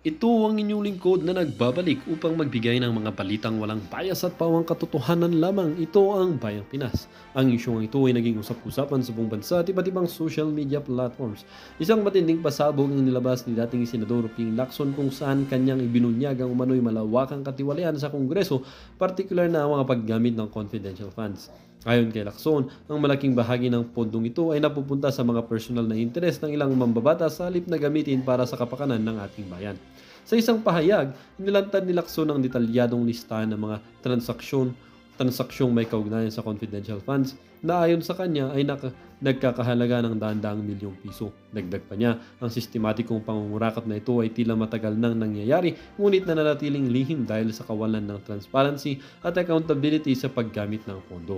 Ito ang inyong lingkod na nagbabalik upang magbigay ng mga balitang walang bias at pawang katotohanan lamang. Ito ang Bayang Pinas. Ang isyong ito ay naging usap-usapan sa buong bansa at iba't ibang social media platforms. Isang matinding pasabog ang nilabas ni dating Senador Ping Lacson kung saan kanyang ibinunyag ang umano'y malawakang katiwalian sa Kongreso, partikular na ang mga paggamit ng confidential funds. Ayon kay Lacson, ang malaking bahagi ng pondong ito ay napupunta sa mga personal na interes ng ilang mambabatas sa halip na gamitin para sa kapakanan ng ating bayan. Sa isang pahayag, nilantad ni Lacson ang detalyadong listahan ng mga transaksyong may kaugnayan sa confidential funds na ayon sa kanya ay nagkakahalaga ng daan-daang milyong piso. Dagdag pa niya, ang sistematikong pangungurakot na ito ay tila matagal nang nangyayari ngunit nananatiling lihim dahil sa kawalan ng transparency at accountability sa paggamit ng pondo.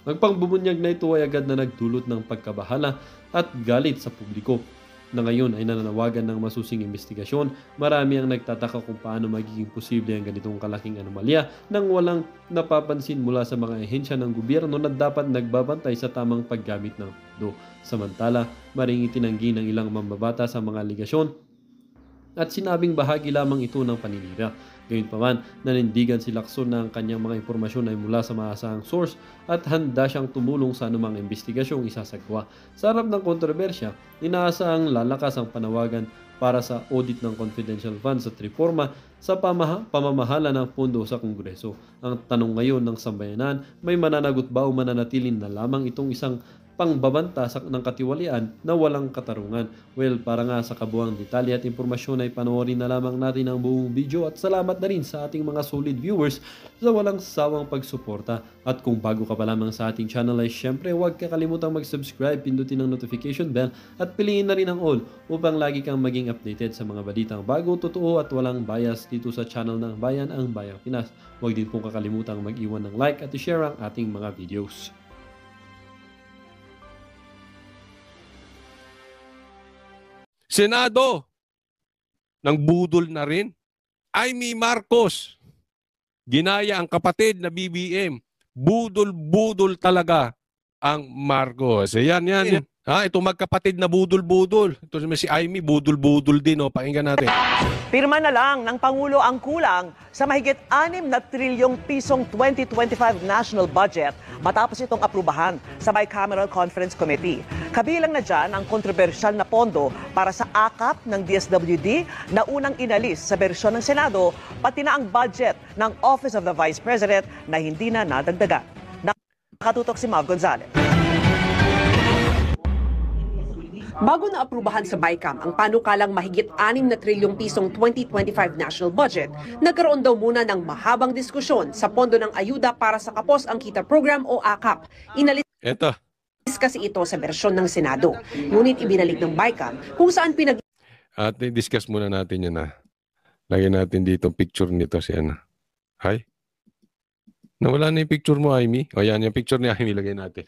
Ang pangbubunyag na ito ay agad na nagdulot ng pagkabahala at galit sa publiko na ngayon ay nananawagan ng masusing investigasyon. Marami ang nagtataka kung paano magiging posible ang ganitong kalaking anomalya nang walang napapansin mula sa mga ehensya ng gobyerno na dapat nagbabantay sa tamang paggamit ng pondo. Samantala, maring itinanggi ng ilang mambabata sa mga aligasyon at sinabing bahagi lamang ito ng paninira. Gayunpaman, nanindigan si Lacson na ang kanyang mga impormasyon ay mula sa maasahang source at handa siyang tumulong sa anumang investigasyong isasagawa. Sa harap ng kontrobersya, inaasahang lalakas ang panawagan para sa audit ng confidential funds at reforma sa pamamahala ng pondo sa Kongreso. Ang tanong ngayon ng sambayanan, may mananagot ba o mananatiling na lamang itong isang pangbabanta ng katiwalian na walang katarungan? Well, para nga sa kabuang detalye at impormasyon ay panoorin na lamang natin ang buong video at salamat na rin sa ating mga solid viewers sa walang sawang pagsuporta. At kung bago ka pa lamang sa ating channel ay syempre huwag kakalimutang mag-subscribe, pindutin ang notification bell at piliin na rin ang all upang lagi kang maging updated sa mga balitang bago, totoo at walang bias dito sa channel ng Bayan ang Bayang Pinas. Huwag din pong kakalimutan mag-iwan ng like at i-share ang ating mga videos. Senado, nang budol na rin. Amy Marcos, ginaya ang kapatid na BBM. Budol-budol talaga ang Marcos. Yan. Ha, ito magkapatid na budol-budol. Ito si Amy, budol-budol din. O, pakinggan natin. Pirma na lang ng Pangulo ang kulang sa mahigit 6 na trilyong pisong 2025 national budget matapos itong aprubahan sa Bicameral Conference Committee. Kabilang na dyan ang kontrobersyal na pondo para sa akap ng DSWD na unang inalis sa bersyon ng Senado, pati na ang budget ng Office of the Vice President na hindi na nadagdagan. Nakatutok si Mav Gonzalez. Bago na aprubahan sa BICAM ang panukalang mahigit 6 na trilyong pisong 2025 national budget, nagkaroon daw muna ng mahabang diskusyon sa Pondo ng Ayuda para sa Kapos ang Kita Program o AKAP. Inalis kasi ito sa bersyon ng Senado. Ngunit ibinalik ng BICAM kung saan At discuss muna natin yan na. Lagyan natin dito picture nito si Ana. Hi. Nawala na yung picture mo, Amy. O yan, yung picture ni Amy, lagay natin.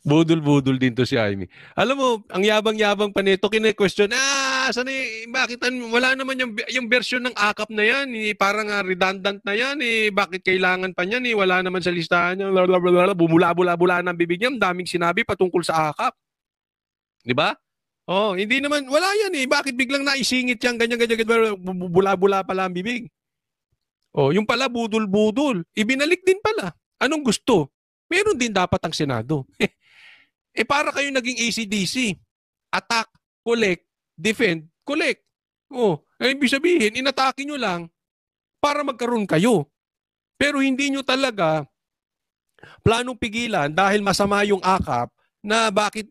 Budol-budol din to si Amy. Alam mo, ang yabang-yabang pa nito, kine-question, bakit wala naman yung version ng AKAP na yan, parang redundant na yan, bakit kailangan pa yan, wala naman sa listahan niya, bumula-bula ng bibig niya, daming sinabi patungkol sa AKAP. Di ba? Oh, hindi naman, wala yan bakit biglang naisingit yan, ganyan, bula-bula pala ang bibig. Oh, yung pala budol-budol, ibinalik din pala. Anong gusto? Meron din dapat ang Senado. Para kayo naging ACDC. Attack, collect, defend, collect. Ibig sabihin, inatake nyo lang para magkaroon kayo. Pero hindi nyo talaga planong pigilan dahil masama yung AKAP na bakit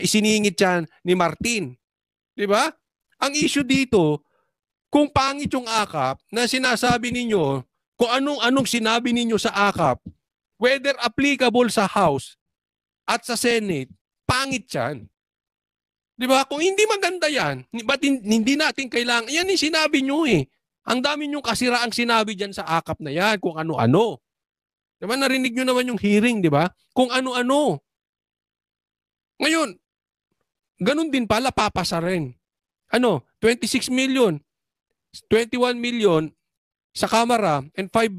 isiningit yan ni Martin. Diba? Ang issue dito, kung pangit yung AKAP na sinasabi ninyo, kung anong sinabi ninyo sa AKAP, whether applicable sa House at sa Senate, pangit yan. Di ba? Kung hindi maganda yan, ba't hindi natin kailangan? Yan yung sinabi nyo Ang dami nyo kasiraang sinabi dyan sa AKAP na yan, kung ano-ano. Di ba? Narinig nyo naman yung hearing, di ba? Kung ano-ano. Ngayon, ganun din pala, papasa rin. 26 million, 21 million sa Kamara, and 5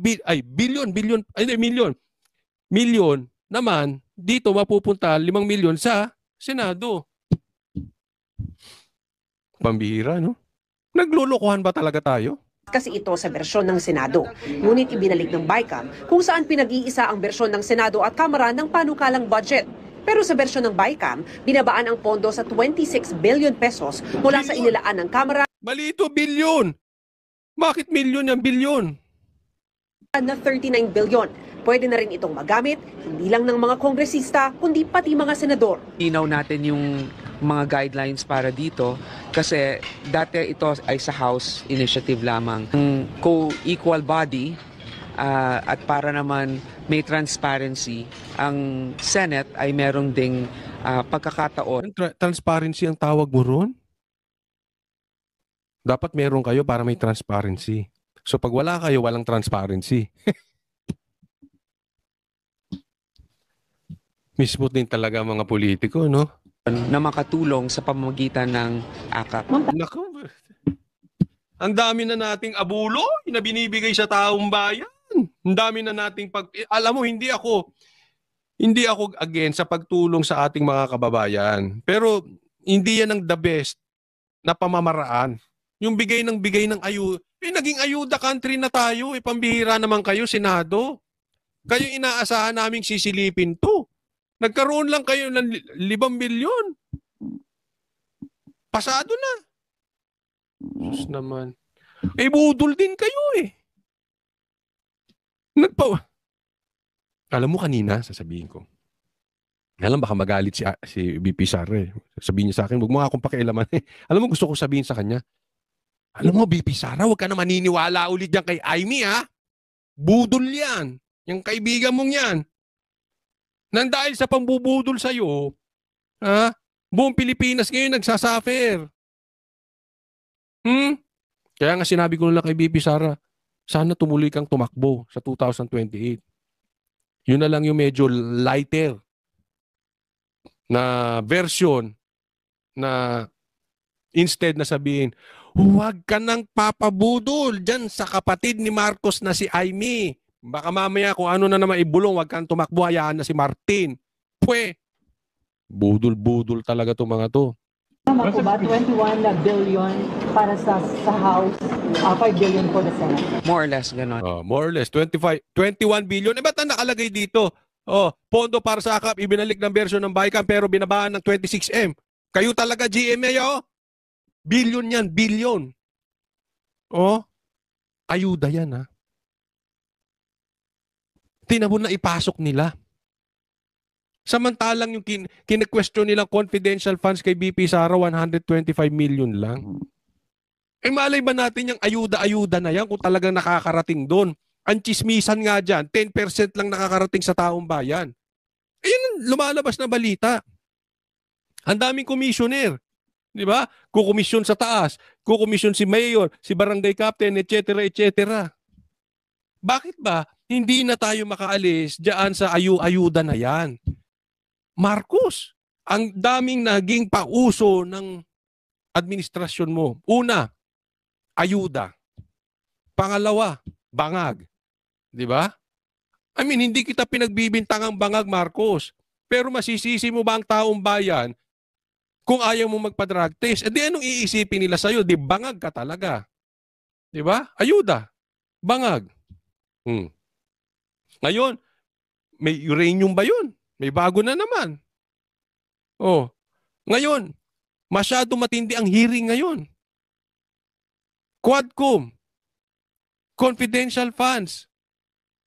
million naman, dito mapupunta 5 million sa Senado. Pambihira, no? Naglulukuhan ba talaga tayo? Kasi ito sa bersyon ng Senado. Ngunit ibinalik ng BICAM kung saan pinag-iisa ang bersyon ng Senado at Kamara ng panukalang budget. Pero sa bersyon ng BICAM, binabaan ang pondo sa 26 billion pesos mula sa inilaan ng Kamara Mali ito, bilyon. Bakit milyon yan, bilyon? na 39 billion. Pwede na rin itong magamit, hindi lang ng mga kongresista, kundi pati mga senador. Inaw natin yung mga guidelines para dito kasi dati ito ay sa House initiative lamang. Ang co-equal body at para naman may transparency, ang Senate ay merong ding pagkakataon. Transparency ang tawag mo ron? Dapat meron kayo para may transparency. So pag wala kayo, walang transparency. Mismo din talaga mga politiko, no? Na makatulong sa pamamagitan ng AKAP. Naku, ang dami na nating abulo na binibigay sa taong bayan. Ang dami na nating alam mo, hindi ako against sa pagtulong sa ating mga kababayan. Pero hindi yan ang the best na pamamaraan. Yung bigay ng ayuda. Naging ayuda country na tayo. Pambihira naman kayo, Senado. Kayo inaasahan naming sisilipin to. Nagkaroon lang kayo ng 5 bilyon. Pasado na. Diyos naman. Budol din kayo eh. Alam mo kanina, sasabihin ko. Alam, baka magalit si VP Sara eh. Sabihin niya sa akin, huwag mo nga akong pakialaman eh. Alam mo, gusto ko sabihin sa kanya, alam mo, VP Sara, huwag ka na maniniwala ulit yan kay Amy ha. Budol yan. Yung kaibigan mong yan. Nang dahil sa pambubudol sa'yo, buong Pilipinas ngayon nagsasuffer. Kaya nga sinabi ko na lang kay VP Sara, sana tumuloy kang tumakbo sa 2028. Yun na lang yung medyo lighter na version na instead na sabihin, huwag ka nang papabudol dyan sa kapatid ni Marcos na si Amy. Baka mamaya kung ano na naman ibulong, huwag kang tumakbo, hayaan na si Martin. Budol-budol talaga itong mga to. Tama po ba? 21 billion para sa House, 5 billion for the Senate. More or less, ganon. More or less, 21 billion. Ba't na nakalagay dito? Pondo para sa AKAP, ibinalik ng version ng BICAM pero binabaan ng 26M. Kayo talaga GMA, Billion yan, billion. Ayuda yan, ha? Tinabon na ipasok nila. Samantalang yung kine-question nilang confidential funds kay BP Sara, 125 million lang. Malay ba natin yung ayuda-ayuda na yan kung talagang nakakarating doon? Ang chismisan nga dyan, 10% lang nakakarating sa taong bayan. Ayun ang lumalabas na balita. Ang daming commissioner. Di ba? Kukomisyon sa taas, kukomisyon si mayor, si barangay captain, etc. etc. Bakit ba hindi na tayo makaalis diyan sa ayuda na yan? Marcos, ang daming naging pauso ng administrasyon mo. Una, ayuda. Pangalawa, bangag. Di ba? Hindi kita pinagbibintangang bangag, Marcos. Pero masisisi mo ba ang taong bayan kung ayaw mo magpa-drug test? Anong iisipin nila sa'yo? Di bangag ka talaga. Di ba? Ayuda. Bangag. Ngayon, may uranium ba yun? May bago na naman. Ngayon, masyado matindi ang hearing ngayon. Quadcom. Confidential funds.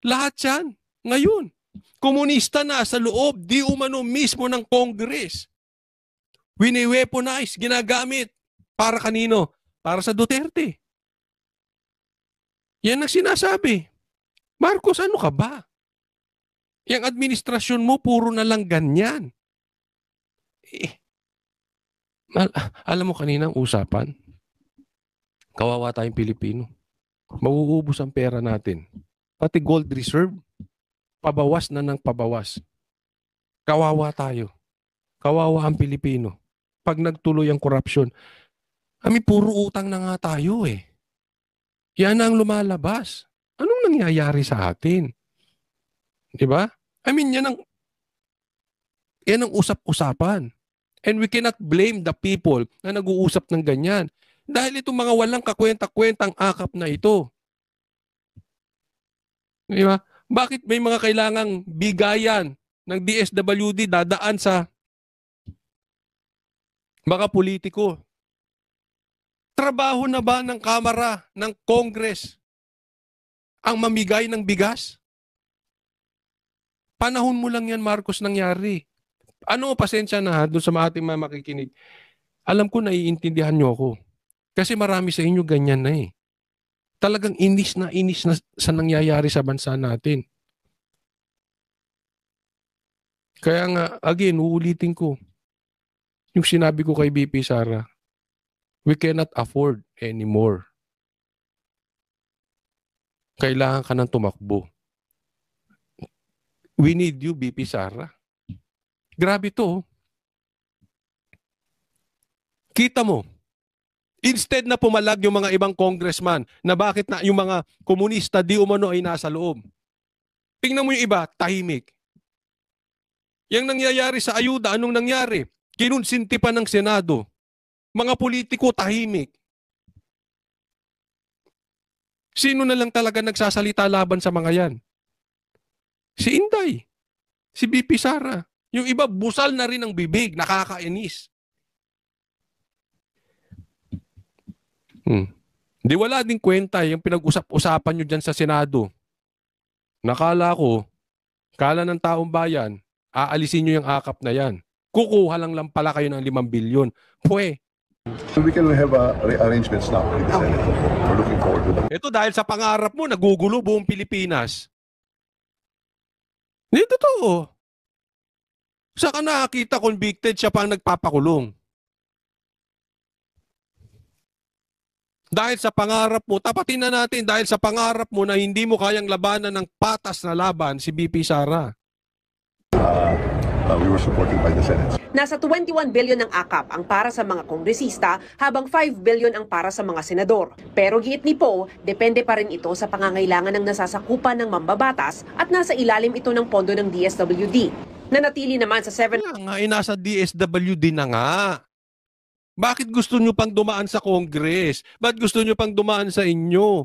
Lahat yan. Ngayon. Komunista na sa loob, di umano mismo ng Congress. Wini-weaponize, ginagamit. Para kanino? Para sa Duterte. Yan ang sinasabi. Marcos, ano ka ba? Yung administrasyon mo, puro na lang ganyan. Alam mo kaninang usapan, kawawa tayong Pilipino. Mauubos ang pera natin. Pati gold reserve, pabawas na ng pabawas. Kawawa tayo. Kawawa ang Pilipino. Pag nagtuloy ang korupsyon, puro utang na nga tayo eh. Yan ang lumalabas. Anong nangyayari sa atin? Di ba? Yan ang usap-usapan. And we cannot blame the people na nag-uusap ng ganyan. Dahil itong mga walang kakwenta-kwentang akap na ito. Di ba? Bakit may mga kailangang bigayan ng DSWD dadaan sa mga politiko? Trabaho na ba ng Kamara, ng Congress ang mamigay ng bigas? Panahon mo lang yan, Marcos, nangyari. Ano, pasensya na ha, doon sa mga ating mga makikinig. Alam ko naiintindihan nyo ako. Kasi marami sa inyo ganyan na eh. Talagang inis na sa nangyayari sa bansa natin. Kaya nga, again, uulitin ko. Yung sinabi ko kay BP Sara, we cannot afford anymore. Kailangan ka nang tumakbo. We need you, BP Sara. Grabe to. Kita mo, instead na pumalag yung mga ibang congressman na bakit na yung mga komunista di umano ay nasa loob. Tingnan mo yung iba, tahimik. Yang nangyayari sa ayuda, anong nangyari? Kinunsinti pa ng Senado. Mga politiko tahimik. Sino na lang talaga nagsasalita laban sa mga yan? Si Inday. Si BP Sara. Yung iba, busal na rin ang bibig. Nakakainis. Di wala din kwenta yung pinag-usap-usapan nyo dyan sa Senado. Nakala ko, kala ng taong bayan, aalisin nyo yung akap na yan. Kukuha lang pala kayo ng 5 bilyon. Pwe. We can have arrangements now with the Senate. We're looking forward to that. Ito dahil sa pangarap mo, nagugulo buong Pilipinas. Hindi totoo. Saka nakakita convicted siya pang nagpapakulong. Dahil sa pangarap mo, tapatin na natin, dahil sa pangarap mo na hindi mo kayang labanan ng patas na laban si BP Sara. We were supported by the Senate. Nasa 21 billion ang akap ang para sa mga kongresista habang 5 billion ang para sa mga senador. Pero giit ni Poe, depende pa rin ito sa pangangailangan ng nasasakupan ng mambabatas at nasa ilalim ito ng pondo ng DSWD. Nanatili naman sa 7... Kaya nga, nasa DSWD na nga. Bakit gusto nyo pang dumaan sa Congress? Bakit gusto nyo pang dumaan sa inyo?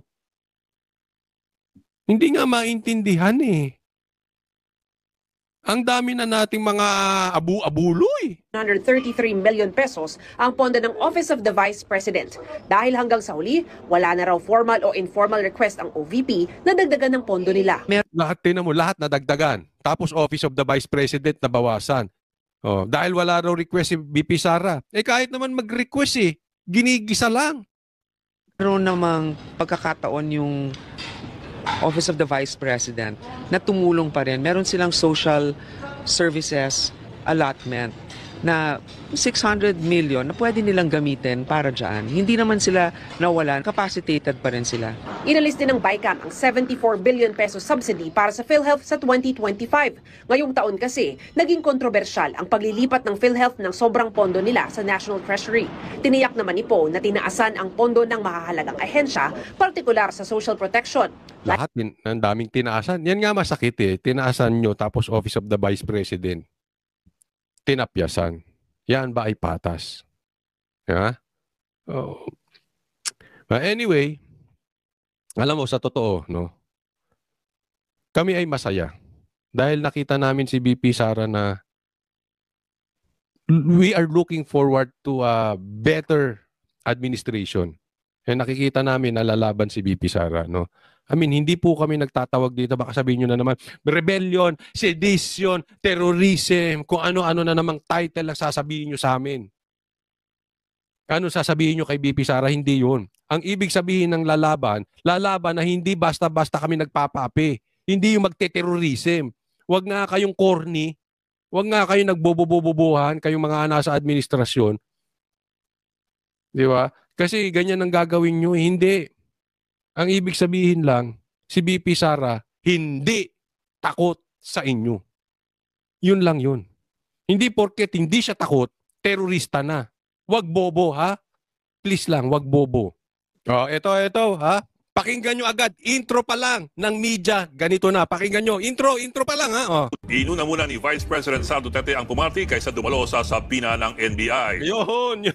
Hindi nga maintindihan eh. Ang dami na nating mga abu-abuloy. 133 million pesos ang pondo ng Office of the Vice President. Dahil hanggang sa huli, wala na raw formal o informal request ang OVP na dagdagan ng pondo nila. Lahat tinan mo, lahat na dagdagan. Tapos Office of the Vice President na bawasan. Oh, dahil wala raw request si BP Sara. Kahit naman mag-request ginigisa lang. Meron namang pagkakataon yung Office of the Vice President na tumulong pa rin. Meron silang social services allotment na 600 million na pwede nilang gamitin para dyan. Hindi naman sila nawalan, capacitated pa rin sila. Inalis din ng BICAM ang 74 billion peso subsidy para sa PhilHealth sa 2025. Ngayong taon kasi, naging kontrobersyal ang paglilipat ng PhilHealth ng sobrang pondo nila sa National Treasury. Tiniyak naman ni Poe na tinaasan ang pondo ng mahahalagang ahensya, partikular sa social protection. Lahat ng daming tinaasan. Yan nga masakit eh. Tinaasan nyo tapos Office of the Vice President. Tinapyasan. Yan ba ay patas? Yeah? Oh. But anyway, alam mo sa totoo, no? Kami ay masaya dahil nakita namin si BP Sara na we are looking forward to a better administration. And nakikita namin na lalaban si BP Sara, no? I mean, hindi po kami nagtatawag dito. Baka sabihin nyo na naman, rebellion, sedition, terrorism, kung ano-ano na namang title ang sasabihin nyo sa amin. Ano sasabihin nyo kay BP Sara? Hindi yun. Ang ibig sabihin ng lalaban na hindi basta-basta kami nagpapapi. Hindi yung magte-terrorism. Huwag nga kayong corny. Huwag nga kayong nagbobobobobohan, kayong mga nasa administrasyon. Di ba? Kasi ganyan ang gagawin nyo. Hindi. Ang ibig sabihin lang, si BP Sara, hindi takot sa inyo. Yun lang yun. Hindi porket hindi siya takot, terorista na. Wag bobo, ha? Please lang, wag bobo. Oh, ito, ha? Pakinggan nyo agad, intro pa lang ng media, ganito na. Pakinggan nyo, intro pa lang ha. Oh. Inuna muna ni Vice President Sara Duterte ang pumarti kaysa dumalo sa sabina ng NBI. Yun.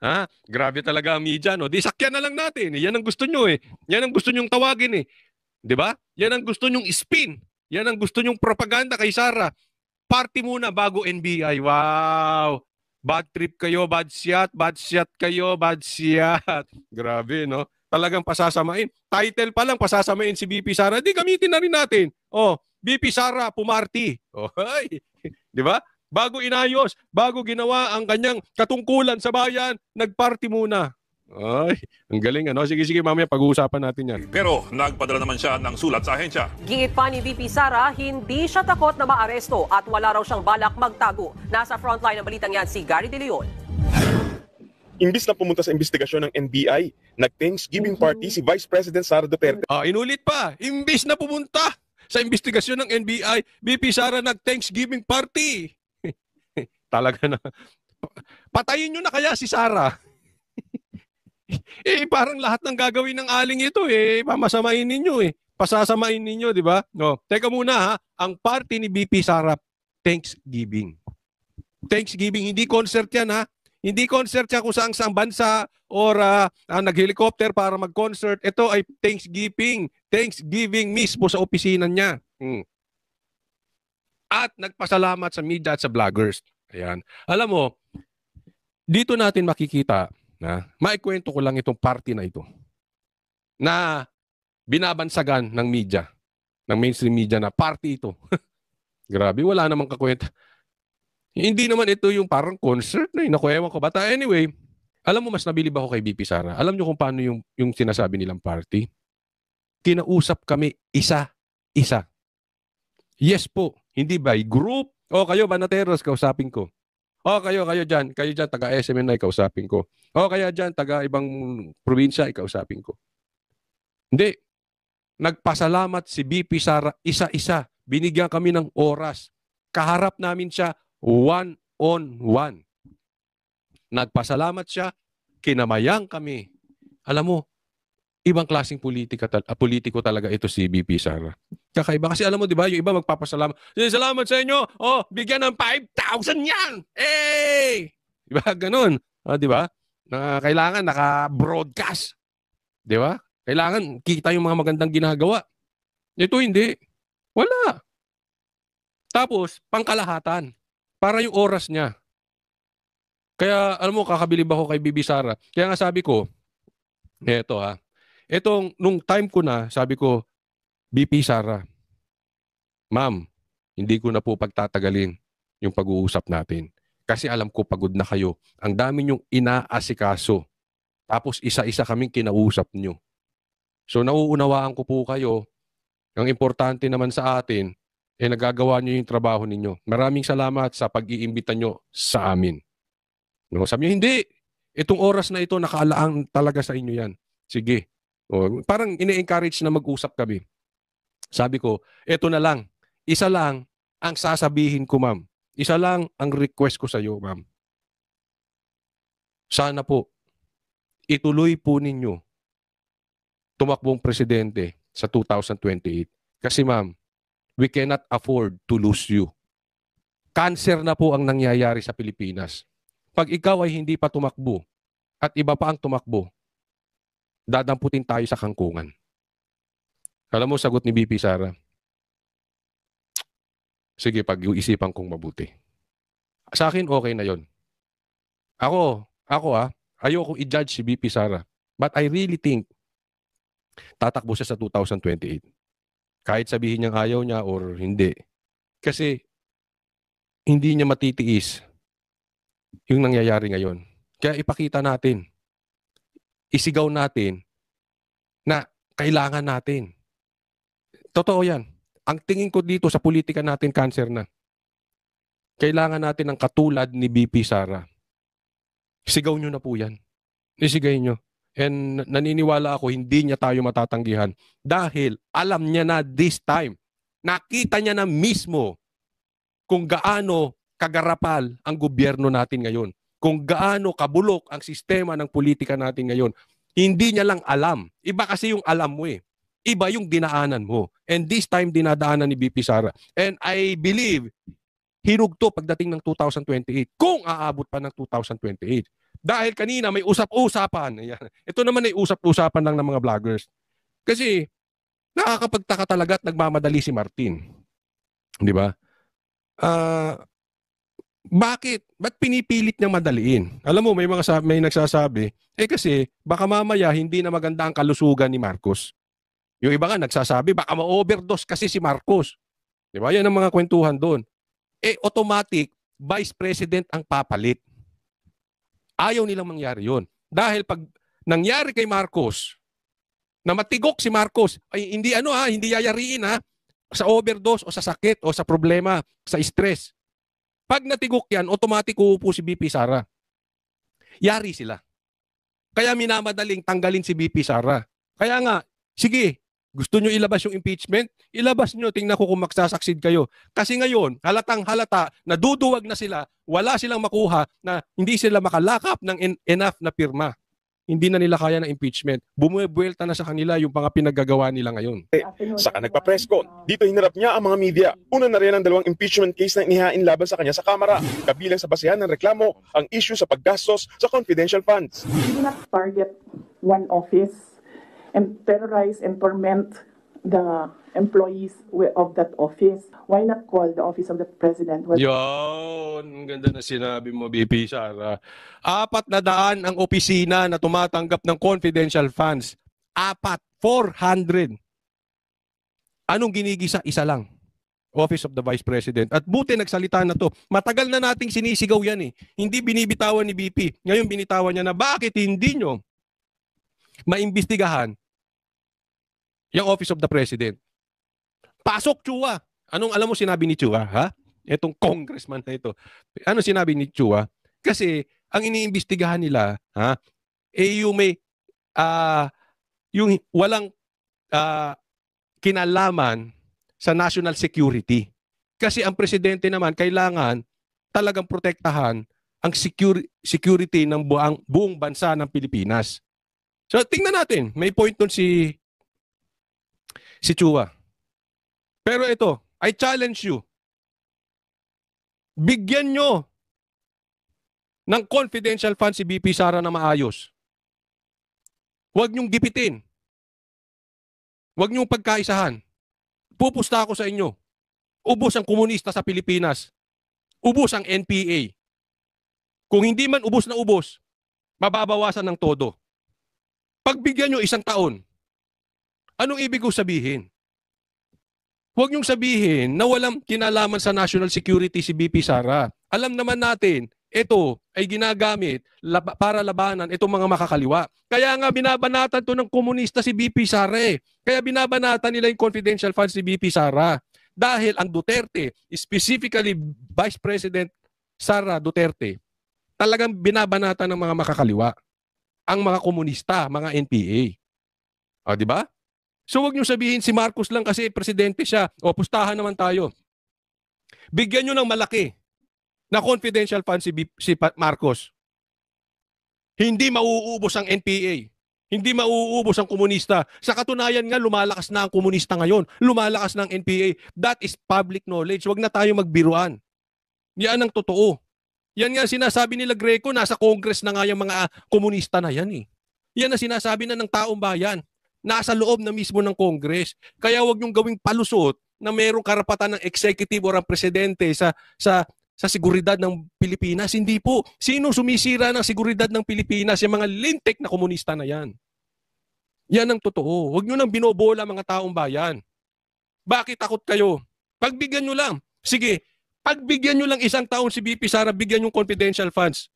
Ha? Grabe talaga ang media, no? Di sakyan na lang natin. Yan ang gusto nyo eh. Yan ang gusto nyong tawagin eh. Di ba? Yan ang gusto nyong spin. Yan ang gusto nyong propaganda kay Sara. Party muna bago NBI. Wow! Bad trip kayo, bad shot kayo, bad shot. Grabe, no? Talagang pasasamain. Title pa lang, pasasamain si BP Sara. Di, gamitin na rin natin. Oh, BP Sara, pumarty. Oh, ay. Di ba? Bago inayos, bago ginawa ang kanyang katungkulan sa bayan, nagparty muna. Ay, ang galing ano. Sige, mamaya pag-uusapan natin yan. Pero nagpadala naman siya ng sulat sa ahensya. Giit pa ni VP Sara, hindi siya takot na maaresto at wala raw siyang balak magtago. Nasa frontline ng balitang yan si Gary De Leon. Imbis na pumunta sa investigasyon ng NBI, nag-Thanksgiving party si Vice President Sara Duterte. Inulit pa, imbis na pumunta sa investigasyon ng NBI, VP Sara nag-Thanksgiving party. Talaga na. Patayin nyo na kaya si Sara. Parang lahat ng gagawin ng aling ito pamasamain ninyo pasasamain ninyo, di ba? No. Teka muna ha, ang party ni VP Sara, Thanksgiving. Thanksgiving, hindi concert yan ha. Hindi concert siya kung saang bansa or nag-helicopter para mag-concert. Ito ay Thanksgiving. Thanksgiving mismo sa opisina niya. At nagpasalamat sa media at sa vloggers. Ayan. Alam mo, dito natin makikita na maikwento ko lang itong party na ito na binabansagan ng media, ng mainstream media na party ito. Grabe, wala namang kakwenta. Hindi naman ito yung parang concert na naku, ewan ko bata. Anyway, alam mo mas nabilib ako kay BP Sara. Alam nyo kung paano yung sinasabi nilang party? Kinausap kami isa-isa. Yes po, hindi by group. O kayo, Banateros, kausapin ko. O kayo dyan, taga SMNI, kausapin ko. O kaya dyan, taga ibang probinsya, ikausapin ko. Hindi. Nagpasalamat si BP Sara isa-isa. Binigyan kami ng oras. Kaharap namin siya one-on-one. Nagpasalamat siya, kinamayang kami. Alam mo, ibang klaseng politiko talaga ito si BP Sara. Kakaiba kasi alam mo, di ba, yung iba magpapasalamat. Salamat sa inyo. Oh, bigyan ng 5,000 yan. Hey! Di ba, ganun. Di ba? Na kailangan naka-broadcast. Di ba? Kailangan kita yung mga magandang ginagawa. Ito hindi. Wala. Tapos, pangkalahatan. Para yung oras niya. Kaya, alam mo, kakabilib ako kay BP Sara. Kaya nga sabi ko, eto ha, nung time ko na, sabi ko, BP Sara, ma'am, hindi ko na po pagtatagalin yung pag-uusap natin. Kasi alam ko pagod na kayo. Ang dami nyong inaasikaso. Tapos isa-isa kaming kinausap nyo. So nauunawaan ko po kayo. Ang importante naman sa atin, nagagawa nyo yung trabaho ninyo. Maraming salamat sa pag-iimbita nyo sa amin. No, sabi nyo, hindi. Itong oras na ito, nakaalaan talaga sa inyo yan. Sige. O, parang ine-encourage na mag-usap kami. Sabi ko, eto na lang. Isa lang ang sasabihin ko, ma'am. Isa lang ang request ko sa iyo, ma'am. Sana po, ituloy po ninyo tumakbong presidente sa 2028. Kasi ma'am, we cannot afford to lose you. Cancer na po ang nangyayari sa Pilipinas. Pag ikaw ay hindi pa tumakbo at iba pa ang tumakbo, dadamputin tayo sa kangkungan. Alam mo, sagot ni BP Sara, sige, pag-iisipan kong mabuti. Sa akin, okay na yon. Ako ayoko i-judge si BP Sara. But I really think, tatakbo siya sa 2028. Kahit sabihin niyang ayaw niya or hindi. Kasi, hindi niya matitiis yung nangyayari ngayon. Kaya ipakita natin, isigaw natin na kailangan natin. Totoo yan. Ang tingin ko dito sa politika natin, cancer na. Kailangan natin ng katulad ni BP Sara. Sigaw nyo na po yan. Isigay nyo. And naniniwala ako, hindi niya tayo matatanggihan. Dahil alam niya na this time, nakita niya na mismo kung gaano kagarapal ang gobyerno natin ngayon. Kung gaano kabulok ang sistema ng politika natin ngayon. Hindi niya lang alam. Iba kasi yung alam mo eh. Iba yung dinaanan mo. And this time, dinadaanan ni VP Sara. And I believe, hinugto pagdating ng 2028. Kung aabot pa ng 2028. Dahil kanina may usap-usapan. Ayan. Ito naman ay usap-usapan lang ng mga vloggers. Kasi nakakapagtaka talaga at nagmamadali si Martin. Di ba? Bakit? Ba't pinipilit niyang madaliin? Alam mo, may nagsasabi, kasi baka mamaya hindi na maganda ang kalusugan ni Marcos. Yung iba nga nagsasabi, baka ma-overdose kasi si Marcos. Di ba? Yan ang mga kwentuhan doon. Automatic, Vice President ang papalit. Ayaw nilang mangyari yun. Dahil pag nangyari kay Marcos, na matigok si Marcos, ay hindi hindi yayariin sa overdose o sa sakit o sa problema, sa stress. Pag natigok yan, automatic uupo si VP Sara. Yari sila. Kaya minamadaling tanggalin si VP Sara. Kaya nga, sige, gusto nyo ilabas yung impeachment? Ilabas nyo, tingnan ko kung magsasucceed kayo. Kasi ngayon, halatang halata, naduduwag na sila, wala silang makuha na hindi sila makalakap ng enough na pirma. Hindi na nila kaya ng impeachment. Bumubuelta na sa kanila yung mga pinaggagawa nila ngayon. Saka nagpa-press con. Dito hinarap niya ang mga media. Una na rin ang 2 impeachment case na inihain laban sa kanya sa Kamara. Kabilang sa basehan ng reklamo ang issue sa paggastos sa confidential funds. We do not target one office and terrorize and torment the employees of that office. Why not call the office of the president? Yun, ang ganda na sinabi mo, VP Sara. 400 ang opisina na tumatanggap ng confidential funds. 400. Anong ginigisa? Isa lang. Office of the Vice President. At buti nagsalita na to. Matagal na nating sinisigaw yan eh. Hindi binibitawan ni VP. Ngayon binitawan niya na bakit hindi nyo maimbestigahan yung Office of the President. Pasok, Chua. Anong alam mo sinabi ni Chua, ha? Itong congressman na ito. Ano sinabi ni Chua? Kasi ang iniimbestigahan nila, yung may yung walang kinalaman sa national security. Kasi ang presidente naman kailangan talagang protektahan ang security ng buong bansa ng Pilipinas. So tingnan natin, may point doon si Chua. Pero ito, I challenge you. Bigyan nyo ng confidential fund si VP Sara na maayos. Huwag nyong gipitin. Huwag nyong pagkaisahan. Pupusta ako sa inyo. Ubos ang komunista sa Pilipinas. Ubos ang NPA. Kung hindi man ubos na ubos, mababawasan ng todo. Pagbigyan nyo 1 taon, anong ibig ko sabihin? Huwag niyong sabihin na walang kinalaman sa national security si VP Sara. Alam naman natin, ito ay ginagamit para labanan itong mga makakaliwa. Kaya nga binabanatan to ng komunista si VP Sara eh. Kaya binabanatan nila yung confidential funds si VP Sara. Dahil ang Duterte, specifically Vice President Sara Duterte, talagang binabanatan ng mga makakaliwa. Ang mga komunista, mga NPA. O, di ba? So huwag niyo sabihin si Marcos lang kasi presidente siya. O pustahan naman tayo. Bigyan niyo ng malaki na confidential fund si Marcos. Hindi mauubos ang NPA. Hindi mauubos ang komunista. Sa katunayan nga, lumalakas na ang komunista ngayon. Lumalakas na ang NPA. That is public knowledge. Huwag na tayo magbiruan. Yan ang totoo. Yan nga sinasabi nila Greco, nasa Congress na nga yung mga komunista na yan eh. Yan ang sinasabi na ng taong bayan. Nasa loob na mismo ng Congress. Kaya huwag niyong gawing palusot na mayroong karapatan ng executive or ang presidente sa seguridad ng Pilipinas. Hindi po. Sino sumisira ng seguridad ng Pilipinas? Yung mga lintik na komunista na yan. Yan ang totoo. Huwag niyo nang binobola mga taong bayan. Bakit takot kayo? Pagbigyan niyo lang. Sige, pagbigyan niyo lang 1 taon si VP Sara, bigyan yung confidential funds.